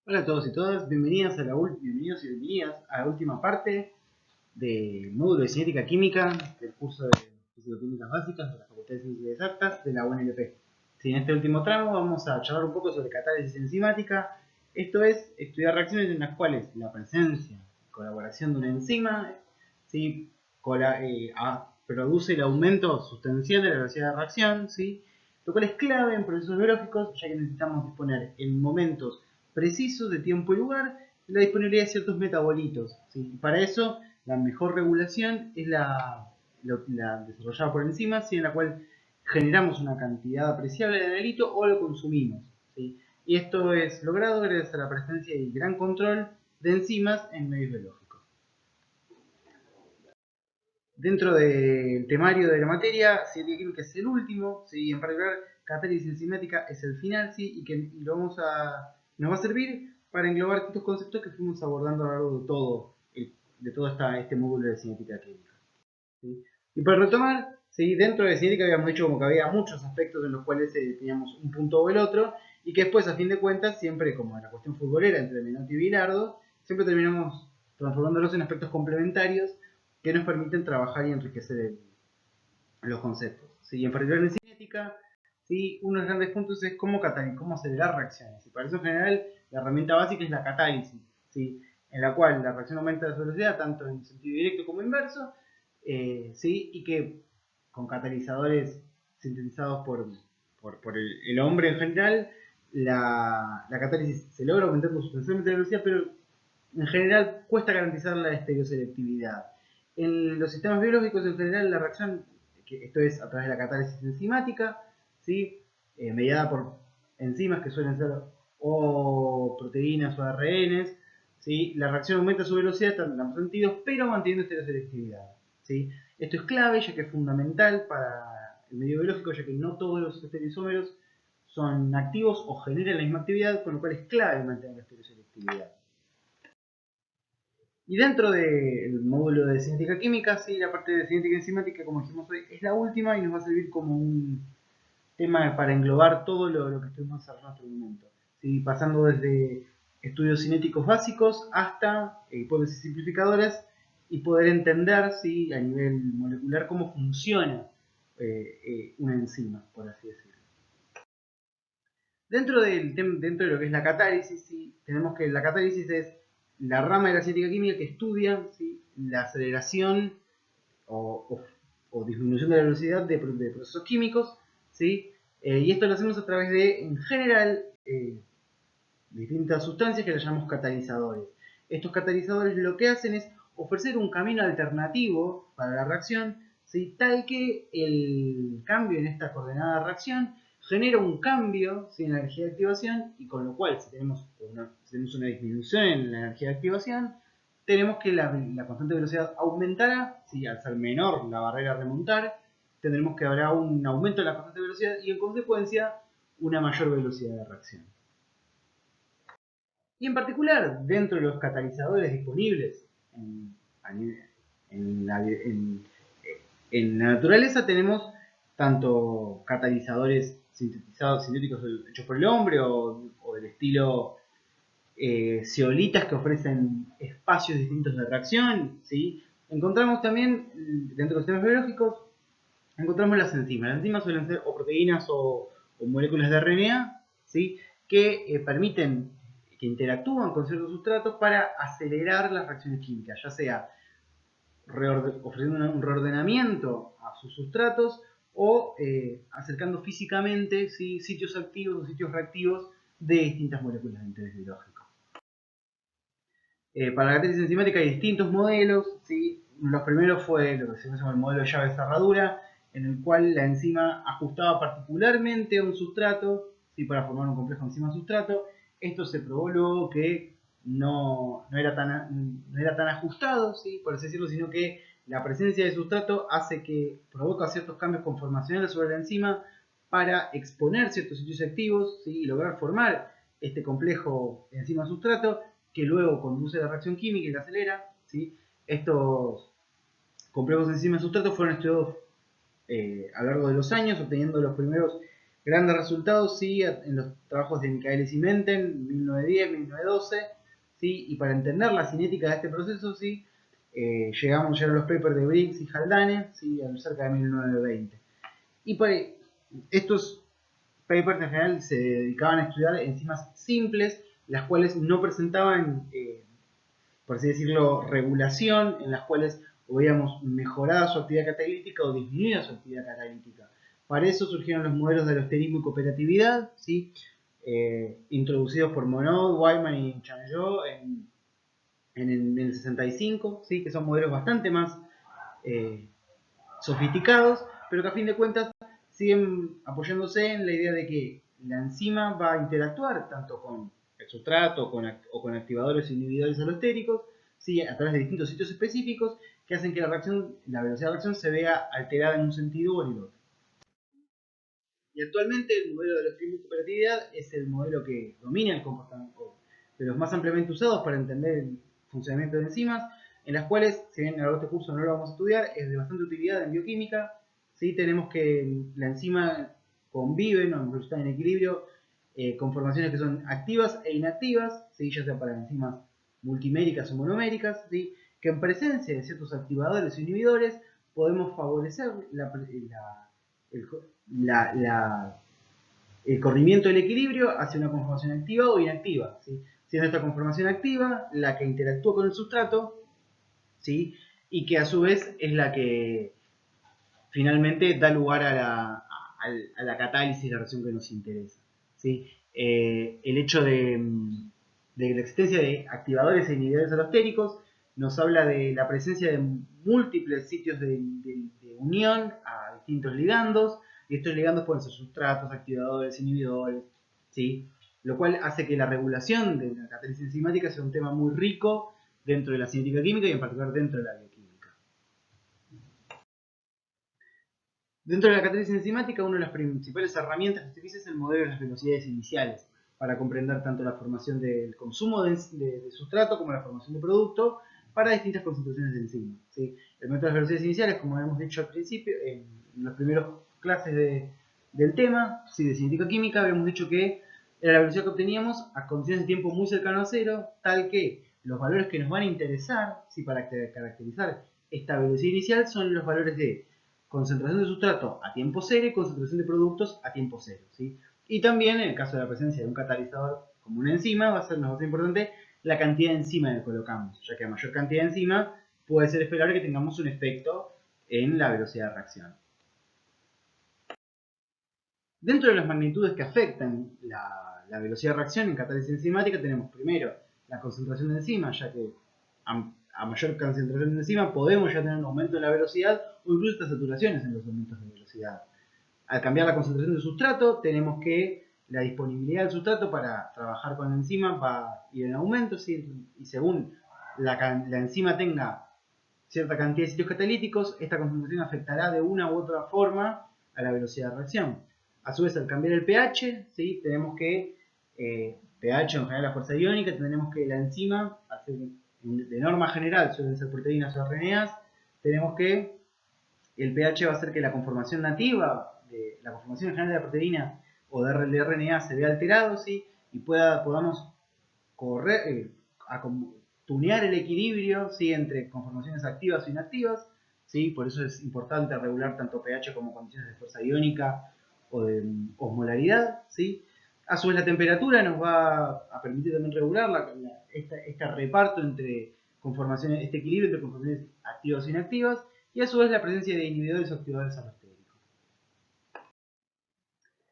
Hola a todos y todas, bienvenidos bienvenidos y bienvenidas a la última parte del módulo de cinética química del curso de fisicoquímicas básicas de la Facultad de Ciencias Exactas de la UNLP. Sí, en este último tramo vamos a charlar un poco sobre catálisis enzimática, esto es, estudiar reacciones en las cuales la presencia y colaboración de una enzima ¿sí? Produce el aumento sustancial de la velocidad de reacción, ¿sí? Lo cual es clave en procesos biológicos, ya que necesitamos disponer en momentos precisos de tiempo y lugar la disponibilidad de ciertos metabolitos. ¿Sí? Y para eso, la mejor regulación es la desarrollada por enzimas, ¿sí? En la cual generamos una cantidad apreciable de analito o lo consumimos. ¿Sí? Y esto es logrado gracias a la presencia y gran control de enzimas en medios biológicos. Dentro del temario de la materia, cinética química es el último, ¿sí? En particular, catálisis enzimática es el final, ¿sí? Nos va a servir para englobar estos conceptos que fuimos abordando a lo largo de todo este módulo de cinética química. ¿Sí? Y para retomar, ¿sí? Dentro de cinética habíamos dicho como que había muchos aspectos en los cuales teníamos un punto o el otro, y que después, a fin de cuentas, siempre como en la cuestión futbolera entre Menotti y Bilardo, siempre terminamos transformándolos en aspectos complementarios que nos permiten trabajar y enriquecer los conceptos. ¿Sí? En particular en cinética, ¿sí? Uno de los grandes puntos es cómo acelerar reacciones. Y para eso en general la herramienta básica es la catálisis, ¿sí? En la cual la reacción aumenta su velocidad tanto en sentido directo como inverso, ¿sí? Y que con catalizadores sintetizados por el hombre en general, la catálisis se logra aumentar sustancialmente la velocidad, pero en general cuesta garantizar la estereoselectividad. En los sistemas biológicos en general la reacción, esto es a través de la catálisis enzimática, ¿sí? Mediada por enzimas que suelen ser o proteínas o ARNs, ¿sí? La reacción aumenta su velocidad en ambos sentidos, pero manteniendo estereoselectividad. ¿Sí? Esto es clave ya que es fundamental para el medio biológico, ya que no todos los estereoisómeros son activos o generan la misma actividad, con lo cual es clave mantener la estereoselectividad. Y dentro del módulo de cinética química, sí, la parte de cinética enzimática, como dijimos hoy, es la última y nos va a servir como un tema para englobar todo lo que estuvimos desarrollando hasta el momento. ¿Sí? Pasando desde estudios cinéticos básicos hasta hipótesis simplificadoras y poder entender ¿sí? A nivel molecular cómo funciona una enzima, por así decirlo. Dentro de lo que es la catálisis, ¿sí? Tenemos que la catálisis es la rama de la cinética química que estudia ¿sí? La aceleración o, o, o, disminución de la velocidad de procesos químicos, ¿sí? Y esto lo hacemos a través de, en general, distintas sustancias que las llamamos catalizadores. Estos catalizadores lo que hacen es ofrecer un camino alternativo para la reacción, ¿sí? Tal que el cambio en esta coordenada de reacción genera un cambio ¿sí? En la energía de activación y con lo cual si tenemos una disminución en la energía de activación, tenemos que la constante de velocidad aumentará, ¿sí? Al ser menor la barrera a remontar, tendremos que habrá un aumento de la constante de velocidad y en consecuencia una mayor velocidad de reacción. Y en particular, dentro de los catalizadores disponibles en la, en- en la naturaleza tenemos tanto catalizadores sintéticos hechos por el hombre o del estilo zeolitas que ofrecen espacios distintos de reacción. ¿Sí? Encontramos también, dentro de los sistemas biológicos, encontramos las enzimas. Las enzimas suelen ser o proteínas o moléculas de RNA, ¿sí? Que permiten, que interactúan con ciertos sustratos para acelerar las reacciones químicas, ya sea ofreciendo un reordenamiento a sus sustratos o acercando físicamente ¿sí? Sitios activos o sitios reactivos de distintas moléculas de interés biológico. Para la catálisis enzimática hay distintos modelos. ¿Sí? Los primeros fue lo que se llama el modelo de llave de cerradura, en el cual la enzima ajustaba particularmente a un sustrato ¿sí? Para formar un complejo enzima-sustrato. Esto se probó luego que no era tan ajustado, ¿sí? Por así decirlo, sino que la presencia de sustrato provoca ciertos cambios conformacionales sobre la enzima para exponer ciertos sitios activos ¿sí? Y lograr formar este complejo enzima-sustrato que luego conduce a la reacción química y la acelera. ¿Sí? Estos complejos enzima-sustratos fueron estudiados a lo largo de los años, obteniendo los primeros Grandes resultados, sí, en los trabajos de Michaelis y Menten, 1910, 1912, sí, y para entender la cinética de este proceso, sí, llegaron los papers de Briggs y Haldane, sí, cerca de 1920. Y por estos papers en general se dedicaban a estudiar enzimas simples, las cuales no presentaban, por así decirlo, regulación, en las cuales hubiéramos mejorado su actividad catalítica o disminuido su actividad catalítica. Para eso surgieron los modelos de alosterismo y cooperatividad, ¿sí? Introducidos por Monod, Wyman y Changeau en el 65, ¿sí? Que son modelos bastante más eh, sofisticados, pero que a fin de cuentas siguen apoyándose en la idea de que la enzima va a interactuar tanto con el sustrato o con activadores e inhibidores alostéricos, ¿sí? A través de distintos sitios específicos que hacen que la velocidad de reacción se vea alterada en un sentido o en el otro. Y actualmente el modelo de la cooperatividad es el modelo que domina el comportamiento, de los más ampliamente usados para entender el funcionamiento de enzimas, en las cuales, si bien en este curso no lo vamos a estudiar, es de bastante utilidad en bioquímica. ¿Sí? Tenemos que la enzima convive, no está en equilibrio, con formaciones que son activas e inactivas, ¿sí? Ya sea para enzimas multiméricas o monoméricas, ¿sí? Que en presencia de ciertos activadores o inhibidores podemos favorecer el, la, la, el corrimiento del equilibrio hacia una conformación activa o inactiva, ¿sí? Siendo esta conformación activa la que interactúa con el sustrato, ¿sí? Y que a su vez es la que finalmente da lugar a la catálisis, la reacción que nos interesa, ¿sí? El hecho de la existencia de activadores e inhibidores alostéricos nos habla de la presencia de múltiples sitios de unión a distintos ligandos, y estos ligandos pueden ser sustratos, activadores, inhibidores, ¿sí? Lo cual hace que la regulación de la catálisis enzimática sea un tema muy rico dentro de la cinética química y en particular dentro de la bioquímica. Dentro de la catálisis enzimática, una de las principales herramientas que se utiliza es el modelo de las velocidades iniciales, para comprender tanto la formación del consumo de sustrato como la formación de producto para distintas concentraciones de enzima, ¿sí? El método de las velocidades iniciales, como hemos dicho al principio, en las primeras clases del tema, ¿sí? De cinética química, habíamos dicho que era la velocidad que obteníamos a condiciones de tiempo muy cercano a cero, tal que los valores que nos van a interesar, ¿sí? Para caracterizar esta velocidad inicial son los valores de concentración de sustrato a tiempo cero y concentración de productos a tiempo cero, ¿sí? Y también, en el caso de la presencia de un catalizador como una enzima, va a ser más importante la cantidad de enzima que colocamos, ya que a mayor cantidad de enzima puede ser esperable que tengamos un efecto en la velocidad de reacción. Dentro de las magnitudes que afectan la velocidad de reacción en catálisis enzimática tenemos primero la concentración de enzima, ya que a mayor concentración de enzima podemos ya tener un aumento de la velocidad o incluso estas saturaciones en los aumentos de velocidad. Al cambiar la concentración del sustrato, tenemos que la disponibilidad del sustrato para trabajar con la enzima va a ir en aumento, ¿sí? Y según la enzima tenga cierta cantidad de sitios catalíticos, esta concentración afectará de una u otra forma a la velocidad de reacción. A su vez, al cambiar el pH, ¿sí? Tenemos que, pH en general la fuerza iónica, tendremos que la enzima, de norma general suelen ser proteínas o RNAs, tenemos que el pH va a hacer que la conformación nativa, la conformación en general de la proteína o de RNA se vea alterado, ¿sí? Y podamos correr, tunear el equilibrio, ¿sí? Entre conformaciones activas e inactivas, ¿sí? Por eso es importante regular tanto pH como condiciones de fuerza iónica o de osmolaridad, ¿sí? A su vez la temperatura nos va a permitir también regular este reparto entre conformaciones, este equilibrio entre conformaciones activas e inactivas, y a su vez la presencia de inhibidores o activadores alostéricos.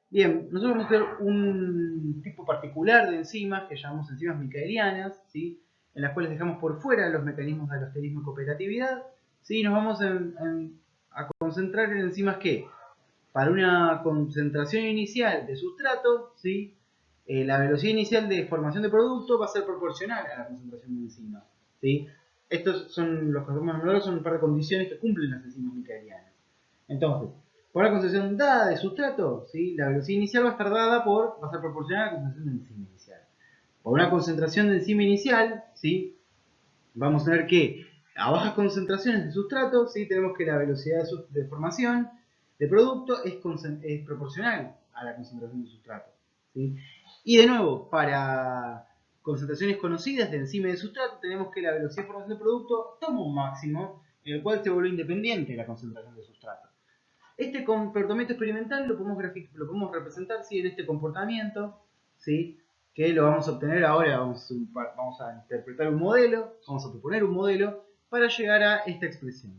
Bien, nosotros vamos a ver un tipo particular de enzimas que llamamos enzimas micaelianas, ¿sí? En las cuales dejamos por fuera los mecanismos de alosterismo y cooperatividad, ¿sí? Nos vamos a concentrar en enzimas que, para una concentración inicial de sustrato, ¿sí? La velocidad inicial de formación de producto va a ser proporcional a la concentración de enzima, ¿sí? Estos son los que son un par de condiciones que cumplen las enzimas micaelianas. Entonces, por una concentración dada de sustrato, ¿sí? La velocidad inicial va a estar va a ser proporcional a la concentración de enzima inicial. Por una concentración de enzima inicial, ¿sí? Vamos a ver que a bajas concentraciones de sustrato, ¿sí? Tenemos que la velocidad de formación de producto es proporcional a la concentración del sustrato, ¿sí? Y de nuevo, para concentraciones conocidas de enzima y de sustrato, tenemos que la velocidad de formación del producto toma un máximo en el cual se vuelve independiente de la concentración del sustrato. Este comportamiento experimental lo podemos representar, ¿sí?, en este comportamiento, ¿sí?, que lo vamos a obtener ahora. Vamos a interpretar un modelo, vamos a proponer un modelo para llegar a esta expresión.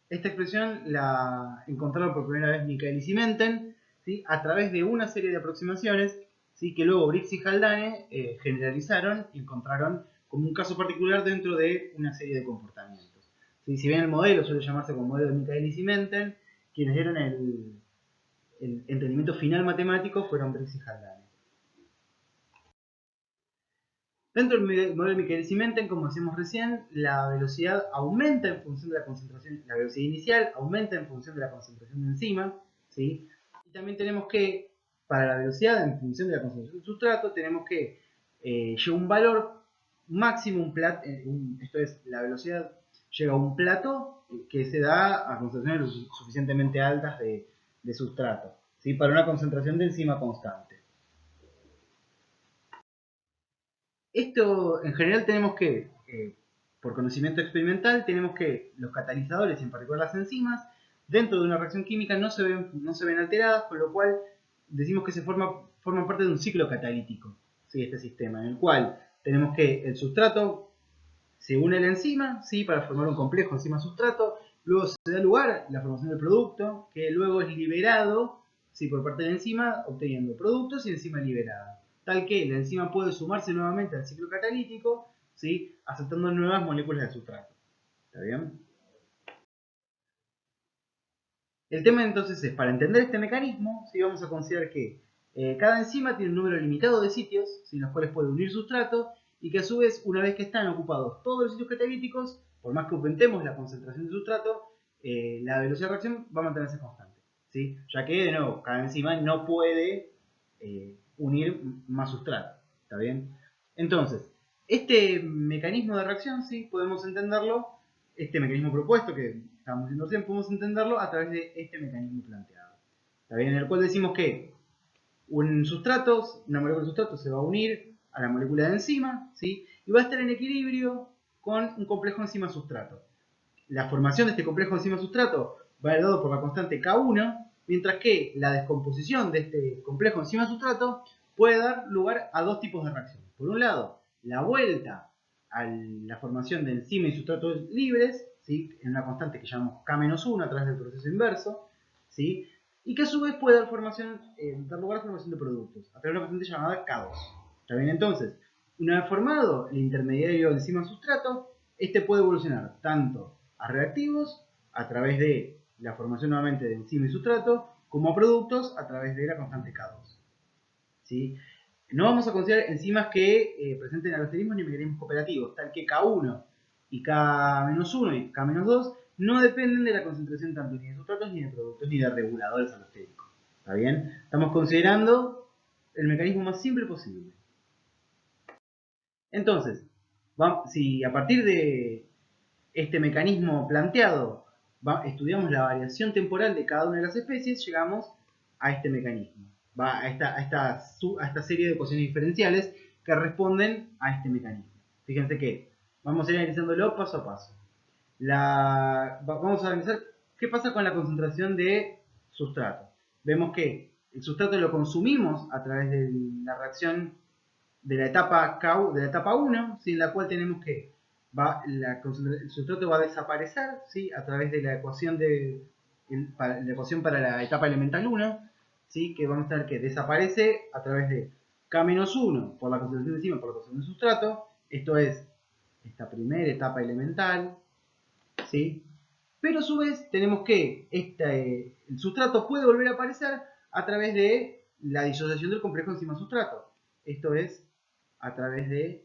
Esta expresión la encontraron por primera vez Michaelis y Menten, ¿sí?, a través de una serie de aproximaciones, ¿sí?, que luego Briggs y Haldane generalizaron y encontraron como un caso particular dentro de una serie de comportamientos. ¿Sí? Si bien el modelo suele llamarse como modelo de Michaelis y Menten, quienes dieron el entendimiento final matemático fueron Briggs y Haldane. Dentro del modelo de Michaelis y Menten, como decíamos recién, la velocidad aumenta en función de la concentración, la velocidad inicial aumenta en función de la concentración de enzima, ¿sí? Y también tenemos que, para la velocidad en función de la concentración del sustrato, tenemos que llevar un valor máximo, esto es, la velocidad llega a un plató que se da a concentraciones suficientemente altas de sustrato, ¿sí?, para una concentración de enzima constante. Esto, en general, tenemos que, por conocimiento experimental, tenemos que los catalizadores, y en particular las enzimas, dentro de una reacción química no se ven alteradas, con lo cual decimos que forman parte de un ciclo catalítico, ¿sí?, este sistema, en el cual tenemos que el sustrato se une a la enzima, ¿sí?, para formar un complejo enzima-sustrato, luego se da lugar a la formación del producto, que luego es liberado, ¿sí?, por parte de la enzima, obteniendo productos y enzima liberada. Tal que la enzima puede sumarse nuevamente al ciclo catalítico, ¿sí?, aceptando nuevas moléculas de sustrato. ¿Está bien? El tema entonces es, para entender este mecanismo, ¿sí?, vamos a considerar que cada enzima tiene un número limitado de sitios, ¿sí?, en los cuales puede unir sustrato, y que a su vez, una vez que están ocupados todos los sitios catalíticos, por más que aumentemos la concentración de sustrato, la velocidad de reacción va a mantenerse constante, ¿sí?, ya que, de nuevo, cada enzima no puede unir más sustrato. ¿Está bien? Entonces, este mecanismo de reacción, ¿sí?, podemos entenderlo, este mecanismo propuesto que estamos viendo recién, podemos entenderlo a través de este mecanismo planteado. ¿Está bien? En el cual decimos que una molécula de sustrato se va a unir a la molécula de enzima, ¿sí?, y va a estar en equilibrio con un complejo enzima-sustrato. La formación de este complejo enzima-sustrato va a ser dado por la constante K1, mientras que la descomposición de este complejo enzima-sustrato puede dar lugar a dos tipos de reacciones. Por un lado, la vuelta a la formación de enzima y sustratos libres, ¿sí?, en una constante que llamamos K-1 a través del proceso inverso, ¿sí?, y que a su vez puede dar lugar a formación de productos a través de una constante llamada K2. ¿Está bien? Entonces, una vez formado el intermediario enzima-sustrato, este puede evolucionar tanto a reactivos a través de la formación nuevamente de enzima y sustrato, como a productos a través de la constante K2. ¿Sí? No vamos a considerar enzimas que presenten alosterismos ni mecanismos cooperativos, tal que K1 y K-1 y K-2 no dependen de la concentración tanto ni de sustratos ni de productos ni de reguladores alostéricos. ¿Está bien? Estamos considerando el mecanismo más simple posible. Entonces, si a partir de este mecanismo planteado estudiamos la variación temporal de cada una de las especies, llegamos a este mecanismo, a esta serie de ecuaciones diferenciales que responden a este mecanismo. Fíjense que vamos a ir analizándolo paso a paso. Vamos a analizar qué pasa con la concentración de sustrato. Vemos que el sustrato lo consumimos a través de la reacción de la etapa 1, ¿sí?, en la cual tenemos que el sustrato va a desaparecer, ¿sí?, a través de la ecuación para la etapa elemental 1, ¿sí?, que vamos a tener que desaparece a través de K-1 por la concentración de enzima por la concentración de sustrato. Esto es esta primera etapa elemental, ¿sí? Pero a su vez tenemos que el sustrato puede volver a aparecer a través de la disociación del complejo enzima-sustrato. Esto es a través de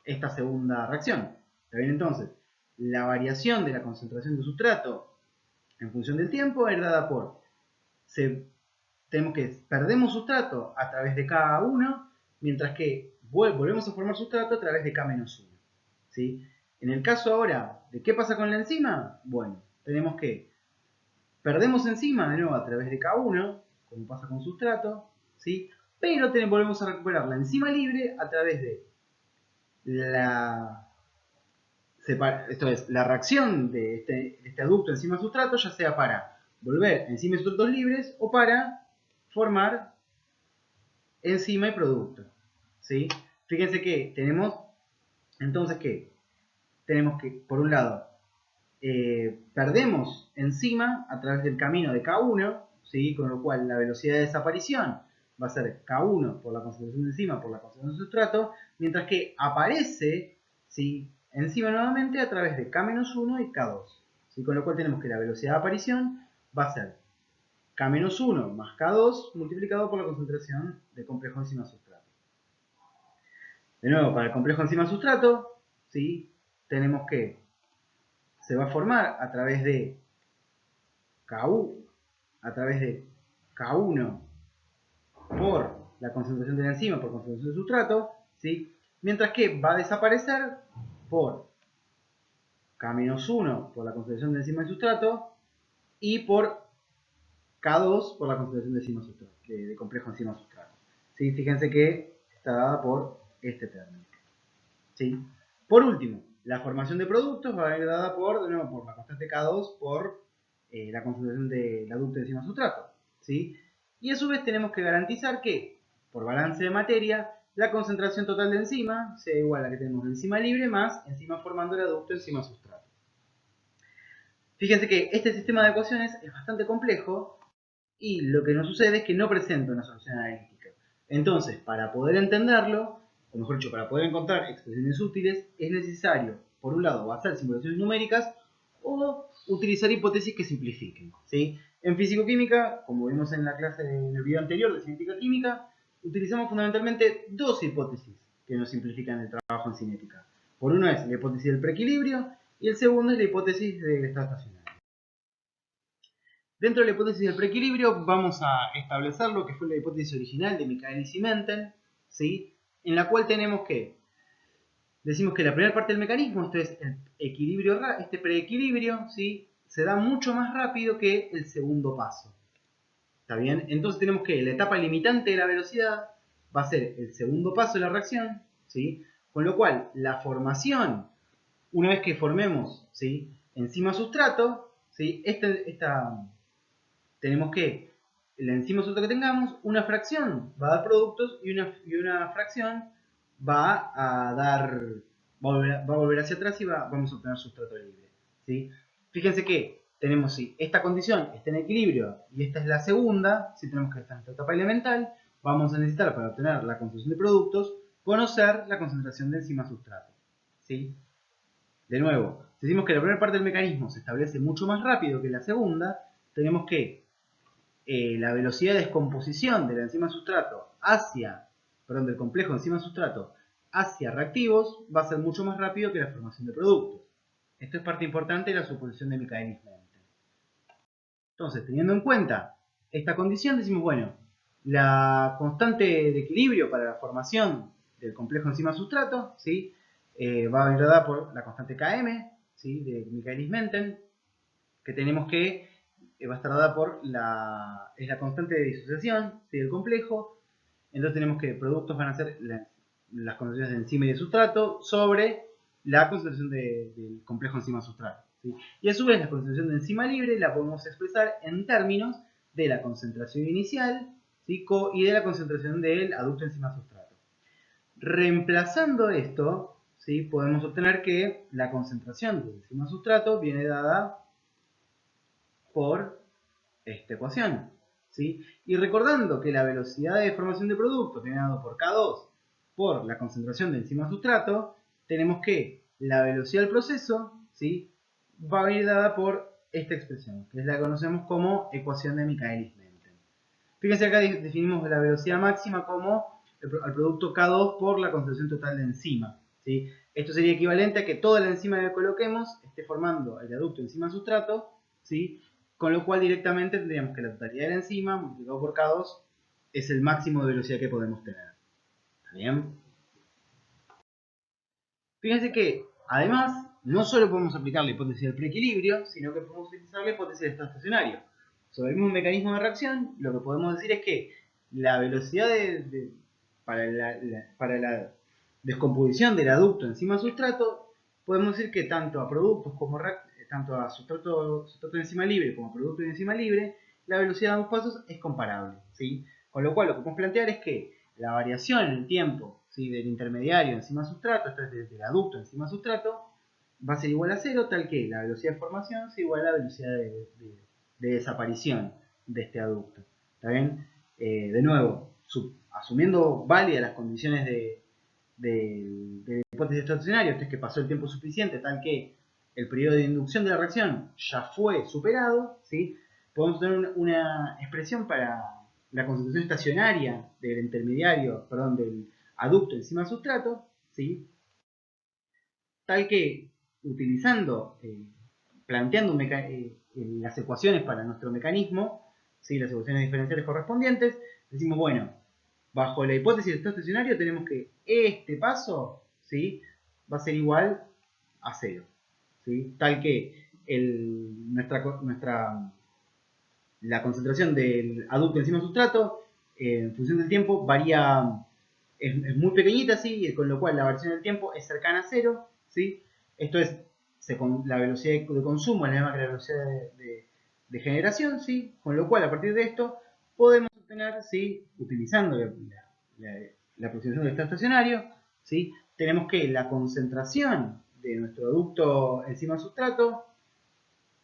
esta segunda reacción. ¿Está bien? Entonces, la variación de la concentración de sustrato en función del tiempo es dada por perdemos sustrato a través de K1, mientras que volvemos a formar sustrato a través de K-1. ¿Sí? En el caso ahora de qué pasa con la enzima, bueno, tenemos que perdemos enzima de nuevo a través de K1, como pasa con sustrato, ¿sí? Pero volvemos a recuperar la enzima libre a través de la esto es, la reacción de este aducto enzima-sustrato, ya sea para volver enzima y sustratos libres o para formar enzima y producto. ¿Sí? Fíjense que tenemos, entonces, que tenemos que, por un lado, perdemos enzima a través del camino de K1, ¿sí? Con lo cual la velocidad de desaparición va a ser K1 por la concentración de enzima por la concentración de sustrato, mientras que aparece, ¿sí?, enzima nuevamente a través de K-1 y K2. ¿Sí? Con lo cual tenemos que la velocidad de aparición va a ser K-1 más K2 multiplicado por la concentración del complejo enzima-sustrato. De nuevo, para el complejo enzima-sustrato, ¿sí?, tenemos que se va a formar a través de K1 por la concentración de la enzima por concentración del sustrato, ¿sí? Mientras que va a desaparecer por K-1 por la concentración de enzima y sustrato y por K2 por la concentración de enzima sustrato, de complejo enzima sustrato. ¿Sí? Fíjense que está dada por este término. ¿Sí? Por último, la formación de productos va a ir dada por, de nuevo, por la constante K2 por la concentración del aducto de enzima sustrato. ¿Sí? Y a su vez tenemos que garantizar que, por balance de materia, la concentración total de enzima sea igual a la que tenemos de enzima libre más enzima formando el aducto enzima sustrato. Fíjense que este sistema de ecuaciones es bastante complejo y lo que nos sucede es que no presenta una solución analítica. Entonces, para poder entenderlo, o mejor dicho, para poder encontrar expresiones útiles, es necesario, por un lado, hacer simulaciones numéricas o utilizar hipótesis que simplifiquen. ¿Sí? En físico-química, como vimos en la clase en el video anterior de cinética química, utilizamos fundamentalmente dos hipótesis que nos simplifican el trabajo en cinética. Por uno es la hipótesis del preequilibrio y el segundo es la hipótesis del estado estacionario. Dentro de la hipótesis del preequilibrio vamos a establecer lo que fue la hipótesis original de Michaelis y Menten, ¿sí? En la cual decimos que la primera parte del mecanismo, esto es el equilibrio, este preequilibrio, ¿sí?, se da mucho más rápido que el segundo paso. ¿Está bien? Entonces tenemos que la etapa limitante de la velocidad va a ser el segundo paso de la reacción, ¿sí? Con lo cual la formación, una vez que formemos, ¿sí?, enzima sustrato, ¿sí?, tenemos que la enzima sustrato que tengamos, una fracción va a dar productos y una fracción va a volver hacia atrás y vamos a obtener sustrato libre. ¿Sí? Fíjense que tenemos, si esta condición está en equilibrio y esta es la segunda, si tenemos que estar en esta etapa elemental, vamos a necesitar para obtener la concentración de productos, conocer la concentración de enzima sustrato. ¿Sí? De nuevo, si decimos que la primera parte del mecanismo se establece mucho más rápido que la segunda, tenemos que la velocidad de descomposición de la enzima sustrato del complejo enzima sustrato hacia reactivos va a ser mucho más rápido que la formación de productos. Esto es parte importante de la suposición de Michaelis-Menten. Entonces, teniendo en cuenta esta condición, decimos, bueno, la constante de equilibrio para la formación del complejo enzima sustrato, ¿sí?, va a venir dada por la constante Km, ¿sí?, de Michaelis-Menten, que tenemos que va a estar dada por la constante de disociación, ¿sí?, del complejo. Entonces tenemos que productos van a ser las concentraciones de enzima y de sustrato sobre la concentración del complejo enzima-sustrato. ¿Sí? Y a su vez la concentración de enzima libre la podemos expresar en términos de la concentración inicial, ¿sí?, y de la concentración del aducto enzima-sustrato. Reemplazando esto, ¿sí?, podemos obtener que la concentración del enzima-sustrato viene dada por esta ecuación. ¿Sí? Y recordando que la velocidad de formación de productos viene dado por K2 por la concentración de enzima sustrato, tenemos que la velocidad del proceso, ¿sí?, va a venir dada por esta expresión, que es la que conocemos como ecuación de Michaelis-Menten. Fíjense acá definimos la velocidad máxima como al producto K2 por la concentración total de enzima. ¿Sí? Esto sería equivalente a que toda la enzima que coloquemos esté formando el aducto enzima-sustrato, ¿sí?, con lo cual directamente tendríamos que la totalidad de la enzima multiplicado por K2 es el máximo de velocidad que podemos tener. ¿Está bien? Fíjense que, además, no solo podemos aplicar la hipótesis del preequilibrio, sino que podemos utilizar la hipótesis del estado estacionario. Sobre el mismo mecanismo de reacción, lo que podemos decir es que la velocidad para la descomposición del aducto enzima sustrato, podemos decir que tanto a productos como tanto a sustrato de enzima libre como a producto de enzima libre, la velocidad de ambos pasos es comparable, ¿sí? Con lo cual lo que podemos plantear es que la variación en el tiempo, ¿sí?, del intermediario enzima sustrato, esto es del aducto enzima sustrato, va a ser igual a cero, tal que la velocidad de formación sea igual a la velocidad de desaparición de este aducto. ¿Está bien? De nuevo, asumiendo válidas las condiciones de la hipótesis estacionaria, esto es que pasó el tiempo suficiente tal que el periodo de inducción de la reacción ya fue superado, ¿sí? Podemos tener una expresión para la concentración estacionaria del intermediario, perdón, del aducto enzima sustrato, ¿sí?, tal que utilizando, planteando las ecuaciones para nuestro mecanismo, ¿sí?, las ecuaciones diferenciales correspondientes, decimos, bueno, bajo la hipótesis del estado estacionario tenemos que este paso, ¿sí?, va a ser igual a cero, ¿sí?, tal que la concentración del aducto enzima sustrato en función del tiempo varía, es muy pequeñita, ¿sí?, con lo cual la variación del tiempo es cercana a cero, ¿sí? Esto es, la velocidad de consumo es la misma que la velocidad de generación, ¿sí? Con lo cual, a partir de esto, podemos obtener, ¿sí?, utilizando la aproximación del estado estacionario, ¿sí?, tenemos que la concentración de nuestro aducto enzima sustrato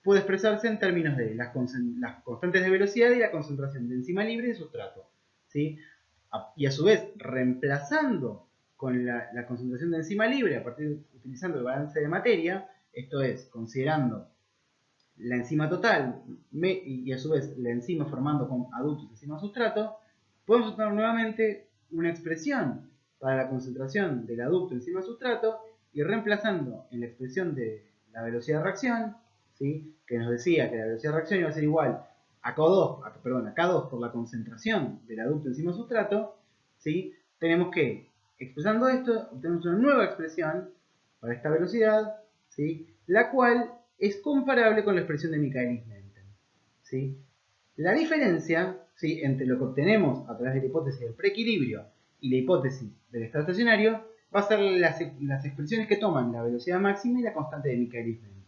puede expresarse en términos de las constantes de velocidad y la concentración de enzima libre y sustrato, ¿sí? Y a su vez, reemplazando con la concentración de enzima libre utilizando el balance de materia, esto es, considerando la enzima total y a su vez la enzima formando con aductos enzima sustrato, podemos obtener nuevamente una expresión para la concentración del aducto enzima sustrato y reemplazando en la expresión de la velocidad de reacción, ¿sí?, que nos decía que la velocidad de reacción iba a ser igual a K2 por la concentración del aducto enzima sustrato, ¿sí?, tenemos que, expresando esto, obtenemos una nueva expresión para esta velocidad, ¿sí?, la cual es comparable con la expresión de Michaelis-Menten, ¿sí? La diferencia, ¿sí?, entre lo que obtenemos a través de la hipótesis del preequilibrio y la hipótesis del estado estacionario va a ser las expresiones que toman la velocidad máxima y la constante de Michaelis-Menten.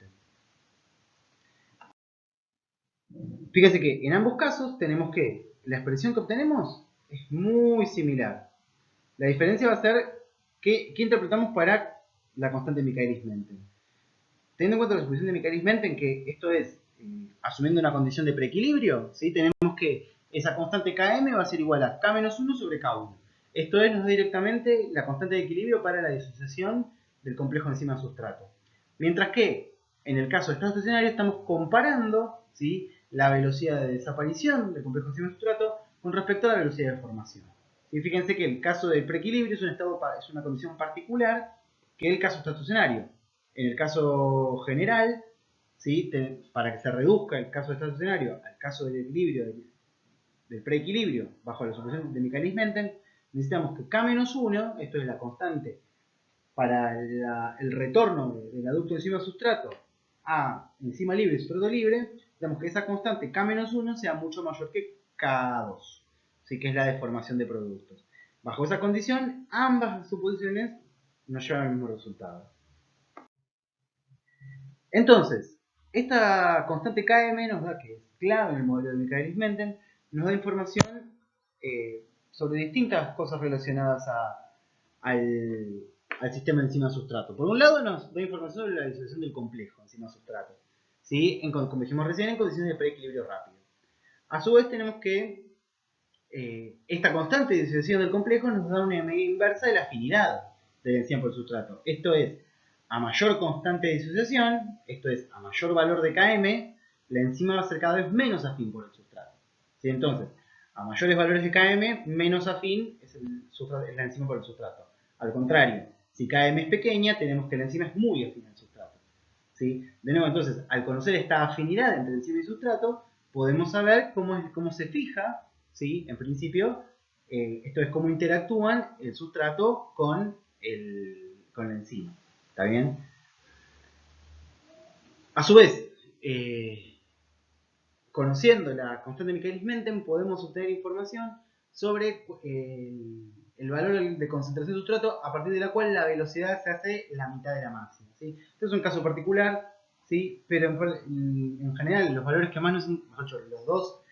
Fíjese que en ambos casos tenemos que la expresión que obtenemos es muy similar. La diferencia va a ser qué interpretamos para la constante de Michaelis-Menten. Teniendo en cuenta la expresión de Michaelis-Menten, que esto es, asumiendo una condición de preequilibrio, ¿sí?, tenemos que esa constante Km va a ser igual a K-1 sobre K1. Esto es, nos da directamente la constante de equilibrio para la disociación del complejo enzima sustrato. Mientras que, en el caso del estado estacionario, estamos comparando, ¿sí?, la velocidad de desaparición del complejo enzima sustrato con respecto a la velocidad de formación. ¿Sí? Fíjense que el caso del preequilibrio es una condición particular que el caso estacionario. En el caso general, ¿sí?, para que se reduzca el caso estacionario al caso del equilibrio, del preequilibrio bajo la solución de Michaelis-Menten, necesitamos que K-1, esto es la constante para el retorno del aducto enzima sustrato a enzima libre y sustrato libre, necesitamos que esa constante K-1 sea mucho mayor que K2, ¿sí?, que es la deformación de productos. Bajo esa condición, ambas suposiciones nos llevan al mismo resultado. Entonces, esta constante Km nos da, que es clave en el modelo de Michaelis-Menten, nos da información sobre distintas cosas relacionadas al sistema enzima-sustrato. Por un lado nos da información sobre la disociación del complejo enzima-sustrato, ¿sí?, como dijimos recién, en condiciones de preequilibrio rápido. A su vez tenemos que esta constante de disociación del complejo nos da una medida inversa de la afinidad del enzima por el sustrato. Esto es, a mayor constante de disociación, esto es, a mayor valor de Km, la enzima va a ser cada vez menos afín por el sustrato, ¿sí? Entonces, a mayores valores de Km, menos afín es la enzima por el sustrato. Al contrario, si Km es pequeña, tenemos que la enzima es muy afín al sustrato, ¿sí? De nuevo, entonces, al conocer esta afinidad entre enzima y sustrato, podemos saber cómo se fija, ¿sí?, en principio, esto es cómo interactúan el sustrato con la enzima. ¿Está bien? A su vez, conociendo la constante de Michaelis-Menten, podemos obtener información sobre el valor de concentración de sustrato, a partir de la cual la velocidad se hace la mitad de la máxima, ¿sí? Este es un caso particular, ¿sí? Pero en general los valores que más nos, mejor dicho, los dos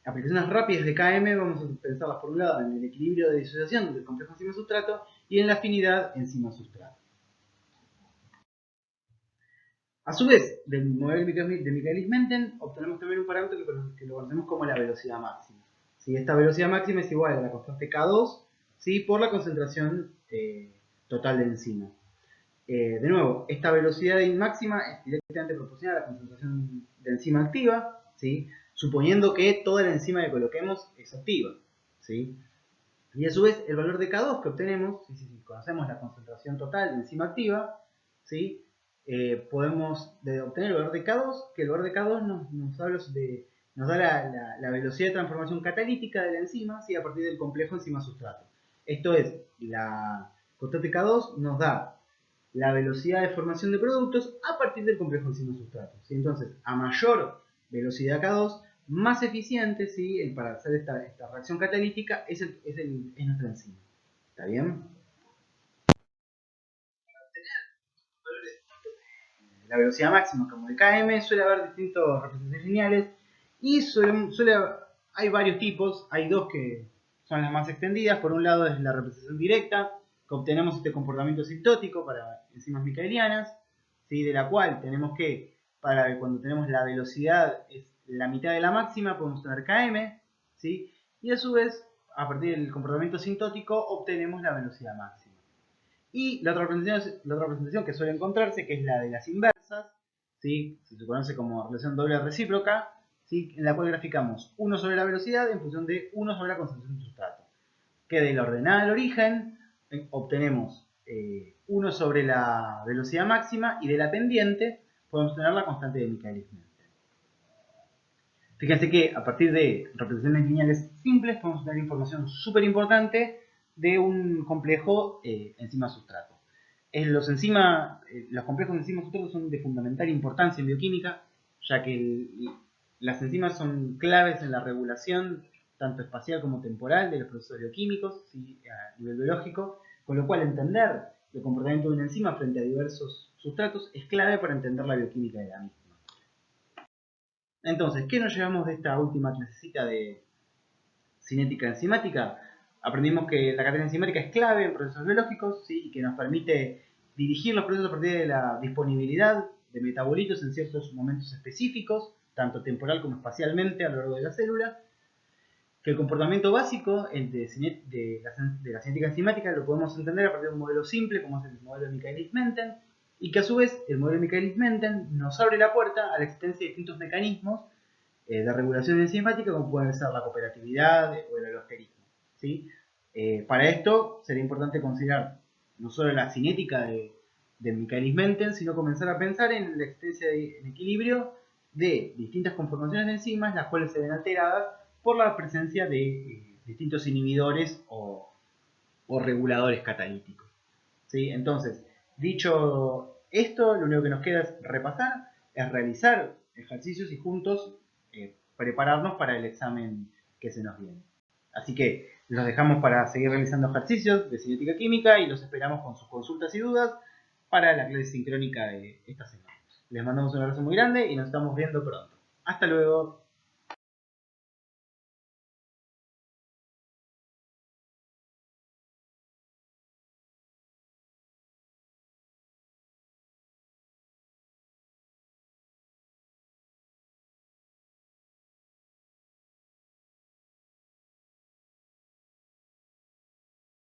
aplicaciones rápidas de KM vamos a pensarlas por un lado en el equilibrio de disociación del complejo enzima-sustrato y en la afinidad enzima-sustrato. A su vez, del modelo de Michaelis-Menten obtenemos también un parámetro que lo conocemos como la velocidad máxima. ¿Sí? Esta velocidad máxima es igual a la constante K2, ¿sí? Por la concentración total de enzima. De nuevo, esta velocidad máxima es directamente proporcional a la concentración de enzima activa, ¿sí? Suponiendo que toda la enzima que coloquemos es activa, ¿sí? Y a su vez, el valor de K2 que obtenemos, si conocemos la concentración total de enzima activa, ¿sí? Podemos obtener el valor de K2, que el valor de K2 nos da la velocidad de transformación catalítica de la enzima, ¿sí? A partir del complejo enzima-sustrato. Esto es, la constante K2 nos da la velocidad de formación de productos a partir del complejo enzima-sustrato, ¿sí? Entonces, a mayor velocidad K2, más eficiente, ¿sí? Para hacer esta reacción catalítica es nuestra enzima. ¿Está bien? La velocidad máxima como de Km suele haber distintas representaciones lineales y hay varios tipos. Hay dos que son las más extendidas. Por un lado es la representación directa, que obtenemos este comportamiento asintótico para enzimas micaelianas, ¿sí? De la cual tenemos que, para cuando tenemos la velocidad es la mitad de la máxima, podemos tener Km, ¿sí? Y a su vez, a partir del comportamiento asintótico, obtenemos la velocidad máxima. Y la otra representación que suele encontrarse, que es la de las inversas, ¿sí? Se conoce como relación doble recíproca, ¿sí? En la cual graficamos 1 sobre la velocidad en función de 1 sobre la concentración de sustrato. Que de la ordenada al origen obtenemos 1 sobre la velocidad máxima y de la pendiente podemos tener la constante de Michaelis-Menten. Fíjense que a partir de representaciones lineales simples podemos tener información súper importante de un complejo enzima-sustrato. Los complejos enzima-sustrato son de fundamental importancia en bioquímica, ya que las enzimas son claves en la regulación tanto espacial como temporal de los procesos bioquímicos, ¿sí? A nivel biológico, con lo cual entender el comportamiento de una enzima frente a diversos sustratos es clave para entender la bioquímica de la misma. Entonces, ¿qué nos llevamos de esta última clasecita de cinética enzimática? Aprendimos que la cadena enzimática es clave en procesos biológicos, ¿sí? Y que nos permite dirigir los procesos a partir de la disponibilidad de metabolitos en ciertos momentos específicos, tanto temporal como espacialmente a lo largo de la célula. Que el comportamiento básico de la cinética enzimática lo podemos entender a partir de un modelo simple como es el modelo de Michaelis-Menten, y que a su vez el modelo de Michaelis-Menten nos abre la puerta a la existencia de distintos mecanismos de regulación enzimática como pueden ser la cooperatividad o el alosterismo, ¿sí? Para esto sería importante considerar no solo la cinética de Michaelis-Menten, sino comenzar a pensar en la existencia en equilibrio de distintas conformaciones de enzimas, las cuales se ven alteradas por la presencia de distintos inhibidores o reguladores catalíticos, ¿sí? Entonces, dicho esto, lo único que nos queda es repasar, es realizar ejercicios y juntos prepararnos para el examen que se nos viene. Así que los dejamos para seguir realizando ejercicios de cinética química y los esperamos con sus consultas y dudas para la clase sincrónica de esta semana. Les mandamos un abrazo muy grande y nos estamos viendo pronto. Hasta luego.